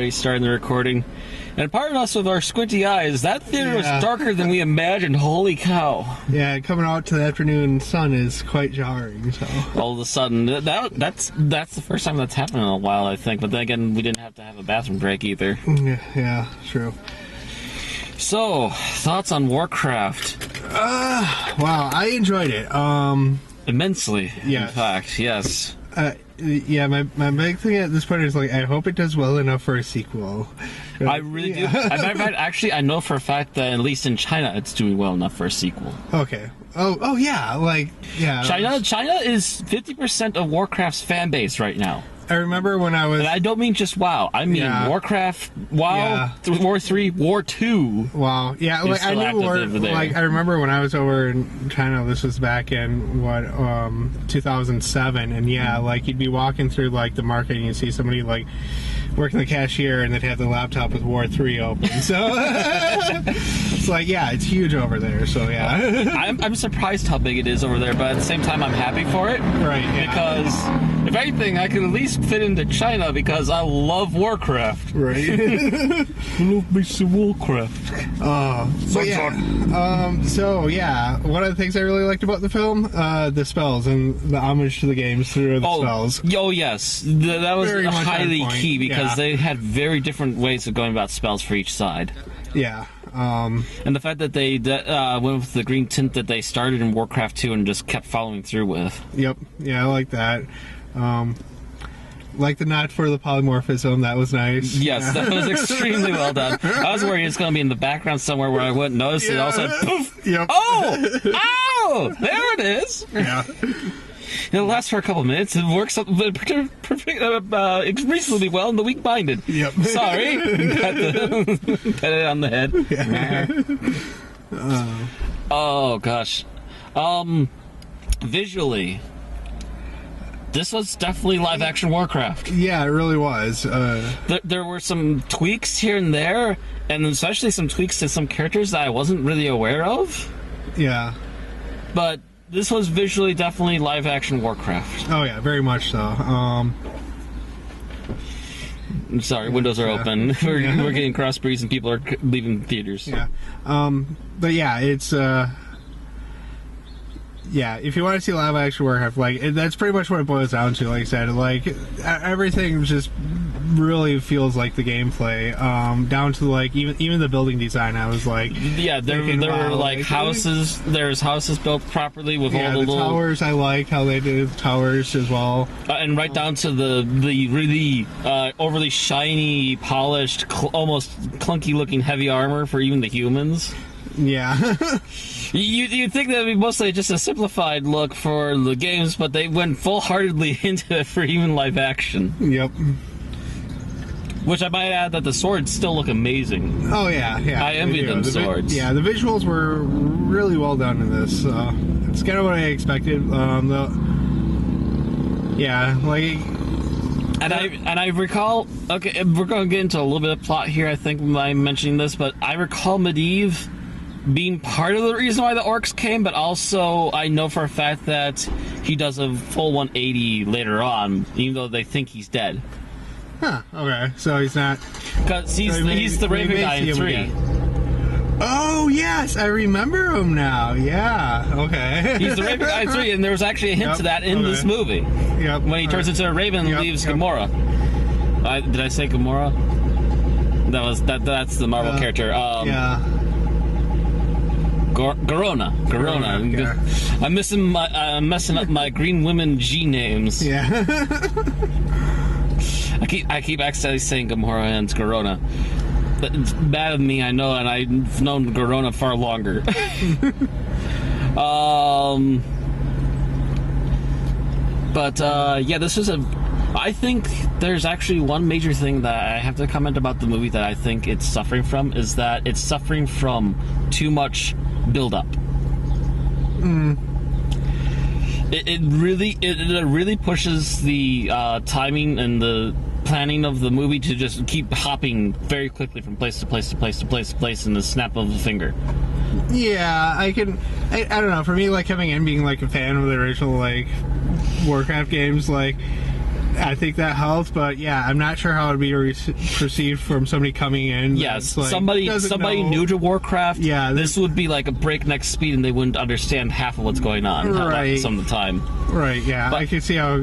already starting the recording. And pardon us with our squinty eyes, that theater was darker than we imagined. Holy cow. Yeah, coming out to the afternoon sun is quite jarring. So all of a sudden, that's the first time that's happened in a while, I think. But then again, we didn't have to have a bathroom break either. Yeah, true. So, thoughts on Warcraft? Wow, I enjoyed it. Immensely, yes. In fact, yes. Yeah, my big thing at this point is, like, I hope it does well enough for a sequel. I really do. Actually, I know for a fact that at least in China, it's doing well enough for a sequel. Okay. Oh yeah, China is 50% of Warcraft's fan base right now. I remember when I was... And I don't mean just WoW. I mean Warcraft, WoW, War 3, War 2. Wow. Yeah, like, I knew I remember when I was over in China, this was back in, 2007, and like, you'd be walking through, like, the market and you'd see somebody, like, working the cashier and they'd have the laptop with War 3 open. So, it's like, it's huge over there, so I'm surprised how big it is over there, but at the same time, I'm happy for it. Right, Because, if anything, I can at least fit into China because I love Warcraft. Right. I love me some Warcraft. One of the things I really liked about the film, the spells and the homage to the games through the spells. Oh, yes. That was Very highly key because they had very different ways of going about spells for each side. Yeah. And the fact that they went with the green tint that they started in Warcraft 2 and just kept following through with. Yep. Yeah, I like that. Like the nod for the polymorphism, that was nice. Yes, that was extremely well done. I was worried it's going to be in the background somewhere where I wouldn't notice it. All of a sudden, poof! Yep. Oh! There it is! Yeah. It'll last for a couple minutes. It works reasonably well in the weak minded. Yep. Sorry. Pat it on the head. Yeah. Oh, gosh. Visually, this was definitely live-action Warcraft. Yeah, it really was. There were some tweaks here and there, and especially some tweaks to some characters that I wasn't really aware of. Yeah. But this was visually definitely live-action Warcraft. Oh, yeah, very much so. I'm sorry, windows are open. We're getting cross-breeds and people are leaving theaters. Yeah. But yeah, it's... Yeah, if you want to see live action Warcraft, like, that's pretty much what it boils down to. Like I said, like, everything just really feels like the gameplay. Down to, like, even the building design. I was like, there were like houses. There's houses built properly with all the little towers. I liked how they did the towers as well, and right down to the really overly shiny, polished, almost clunky looking heavy armor for even the humans. Yeah. You'd think that would be mostly just a simplified look for the games, but they went full-heartedly into it for even live action. Yep. Which I might add that the swords still look amazing. Oh, yeah. I envy them swords. The visuals were really well done in this. It's kind of what I expected. And I recall... Okay, we're going to get into a little bit of plot here, I think, by mentioning this, but I recall Medivh being part of the reason why the orcs came, but also I know for a fact that he does a full 180 later on, even though they think he's dead. Huh, okay. So he's not... Because he's the Raven guy in 3. Oh, yes, I remember him now. Yeah, okay. He's the Raven guy in 3, and there was actually a hint to that in this movie. Yep. When he turns into a raven and leaves Gamora. Did I say Gamora? That's the Marvel character. Yeah. Garona. Okay. I'm messing up my Green Women G names. Yeah. I keep accidentally saying Gamora and it's Garona. It's bad of me, I know, and I've known Garona far longer. This was I think there's actually one major thing that I have to comment about the movie that I think it's suffering from, is that it's suffering from too much build-up. It really pushes the timing and the planning of the movie to just keep hopping very quickly from place to place to place to place to place in the snap of the finger. Yeah, I don't know. For me, like, coming in being like a fan of the original like Warcraft games, like, I think that helps, but yeah, I'm not sure how it would be perceived from somebody coming in. Yes, like, somebody new to Warcraft. Yeah, this would be like a breakneck speed, and they wouldn't understand half of what's going on some of the time. Right. Yeah, but I can see how.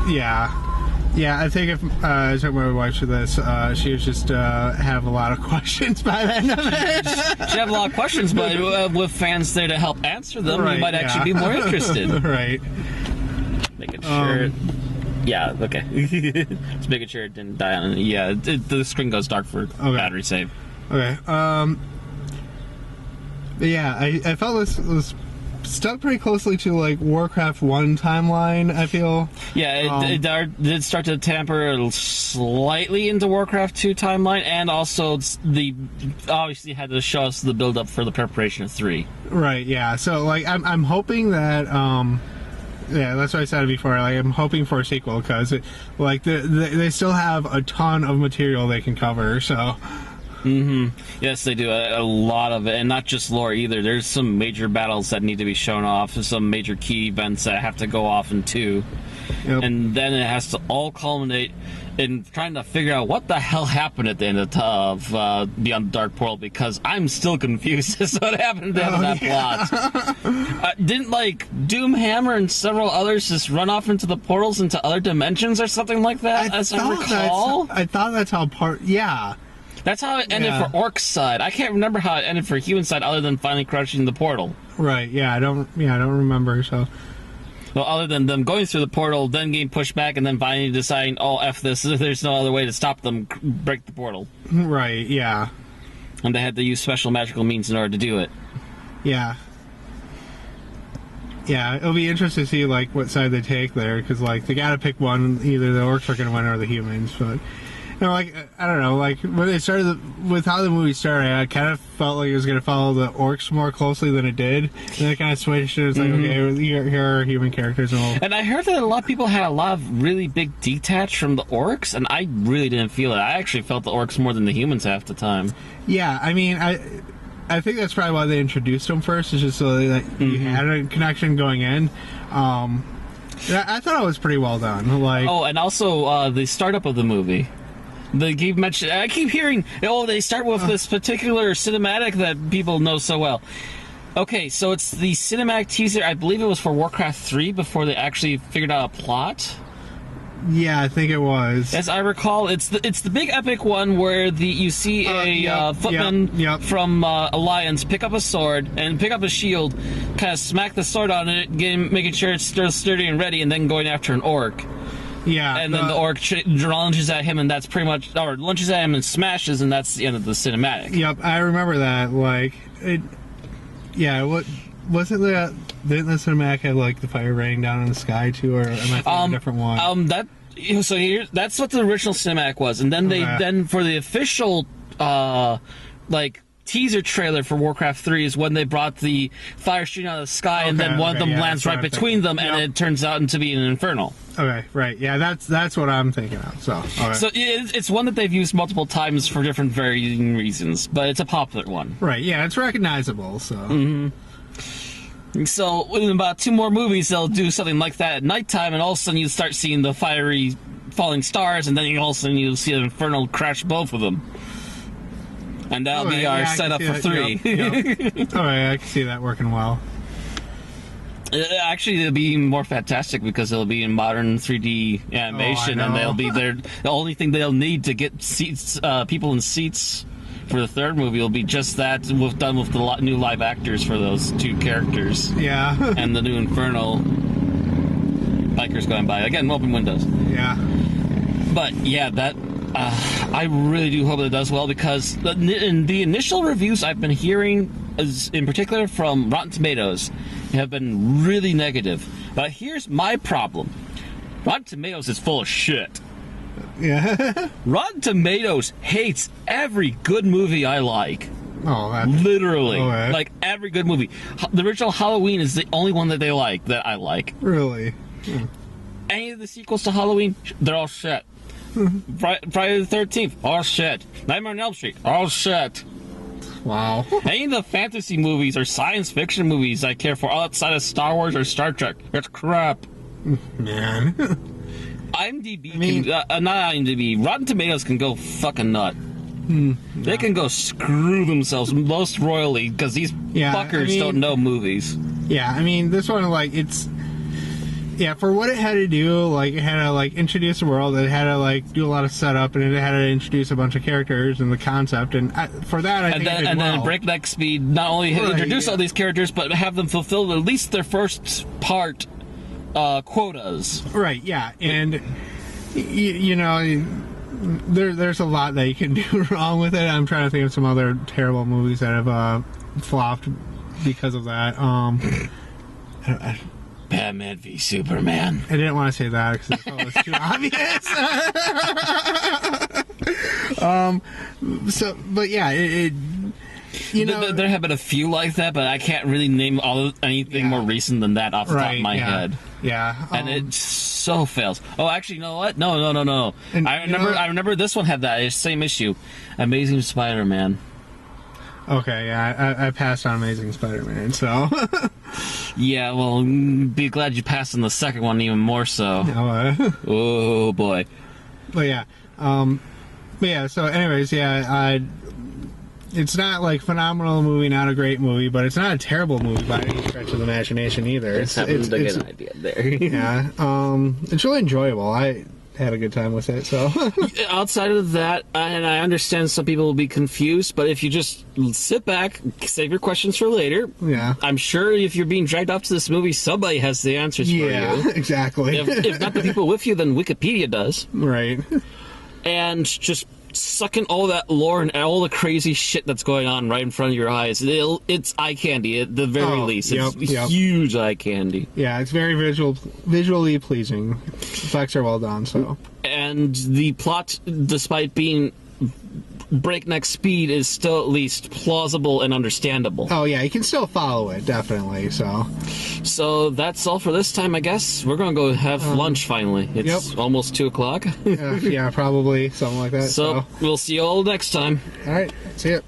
Yeah, I think if I took my wife to this, she would just have a lot of questions by the end of it. She'd have a lot of questions, but with fans there to help answer them, you might actually be more interested. Right. Making sure. Yeah, okay. Just making sure it didn't die on it. Yeah, the screen goes dark for battery save. Okay. Yeah, I felt this was stuck pretty closely to like Warcraft 1 timeline, I feel. Yeah, it did start to tamper slightly into Warcraft 2 timeline, and also obviously had to show us the build up for the preparation of 3. Right, yeah. So like I'm hoping that yeah, that's what I said before. Like, I'm hoping for a sequel because, like, they still have a ton of material they can cover. So, yes, they do a lot of it, and not just lore either. There's some major battles that need to be shown off, some major key events that have to go off in 2, and then it has to all culminate in trying to figure out what the hell happened at the end of Beyond the Dark Portal, because I'm still confused as to what happened at the end of that plot. Didn't, like, Doomhammer and several others just run off into the portals into other dimensions or something like that, as I recall? I thought that's how yeah. That's how it ended for Orc's side. I can't remember how it ended for human side other than finally crushing the portal. Right, yeah, I don't remember, so... Well, other than them going through the portal, then getting pushed back, and then finally deciding, oh, F this, there's no other way to stop them, break the portal. Right, yeah. And they had to use special magical means in order to do it. Yeah. Yeah, it'll be interesting to see, like, what side they take there, because, like, they gotta pick one, either the orcs are gonna win or the humans, but... You know, like, I don't know, like, when they started, with how the movie started, I kind of felt like it was going to follow the orcs more closely than it did. And then it kind of switched, and it was like, okay, here are human characters. And I heard that a lot of people had a lot of really big detach from the orcs, and I really didn't feel it. I actually felt the orcs more than the humans half the time. Yeah, I mean, I think that's probably why they introduced them first, is just so that you had a connection going in. I thought it was pretty well done. Like, and also the startup of the movie. I keep hearing, they start with this particular cinematic that people know so well. Okay, so it's the cinematic teaser, I believe it was for Warcraft 3 before they actually figured out a plot. Yeah, I think it was. As I recall, it's the big epic one where you see a footman from Alliance pick up a sword and pick up a shield, kind of smack the sword on it, making sure it's still sturdy and ready, and then going after an orc. Yeah, and then the orc lunges at him, and that's pretty much, or lunges at him and smashes, and that's the end of the cinematic. Yep, I remember that. Like, what wasn't the didn't the cinematic have like the fire raining down in the sky too, or am I thinking a different one? That's what the original cinematic was, and then then for the official teaser trailer for Warcraft 3 is when they brought the fire shooting out of the sky, and then one of them lands right between them, and it turns out to be an infernal. Okay, right. Yeah, that's what I'm thinking of. So it's one that they've used multiple times for different varying reasons, but it's a popular one. Right, yeah, it's recognizable, so... So in about 2 more movies, they'll do something like that at nighttime, and all of a sudden you start seeing the fiery falling stars, and then all of a sudden you'll see an infernal crash both of them. And that'll be our setup for 3. Yep. Alright, I can see that working well. Actually, it'll be even more fantastic because it'll be in modern 3D animation, and they'll be there. The only thing they'll need to get seats, people in seats for the 3rd movie will be just that, done with the new live actors for those 2 characters. Yeah. And the new infernal bikers going by. Again, open windows. Yeah. But yeah, that. I really do hope it does well, because in the initial reviews I've been hearing, in particular from Rotten Tomatoes, have been really negative. But here's my problem. Rotten Tomatoes is full of shit. Yeah. Rotten Tomatoes hates every good movie I like. Oh, literally. Like every good movie. The original Halloween is the only one that they like, that I like. Really? Any of the sequels to Halloween, they're all shit. Friday the 13th, all shit. Nightmare on Elm Street, all shit. Wow. Any of the fantasy movies or science fiction movies I care for outside of Star Wars or Star Trek, it's crap. Man. IMDb, mean- not IMDb, Rotten Tomatoes can go fucking nut. They can go screw themselves most royally because these fuckers don't know movies. Yeah, I mean, this one, like, it's... Yeah, for what it had to do, like, it had to, like, introduce the world, it had to, like, do a lot of setup, and it had to introduce a bunch of characters and the concept, and for that, I think it did well. And then breakneck speed, not only introduce all these characters, but have them fulfill at least their first part quotas. Right, yeah, and, you know... There's a lot that you can do wrong with it. I'm trying to think of some other terrible movies that have flopped because of that. Batman v Superman. I didn't want to say that because it was too obvious. But yeah, you know, there have been a few like that, but I can't really name anything more recent than that off the top of my head. Yeah, and it so fails. Oh, actually, you know what? No. And, I remember this one had that same issue. Amazing Spider-Man. Okay, yeah, I passed on Amazing Spider-Man, so... Yeah, well, be glad you passed on the second one even more so. Oh, boy. But yeah, so anyways, yeah, it's not, like, phenomenal movie, not a great movie, but it's not a terrible movie by any stretch of the imagination either. It's a good idea there. Yeah, it's really enjoyable. I had a good time with it, so... Outside of that, and I understand some people will be confused, but if you just sit back, save your questions for later, I'm sure if you're being dragged off to this movie, somebody has the answers for you. Yeah, exactly. If not the people with you, then Wikipedia does. Right. And just suck in all that lore and all the crazy shit that's going on right in front of your eyes. It's eye candy at the very least. It's huge eye candy. Yeah, it's very visually pleasing. Effects are well done, so. And the plot, despite being breakneck speed, is still at least plausible and understandable. Oh yeah, you can still follow it, definitely, so. So that's all for this time, I guess. We're gonna go have lunch finally. It's almost 2 o'clock. Yeah, probably, something like that. So we'll see you all next time. Alright, see ya.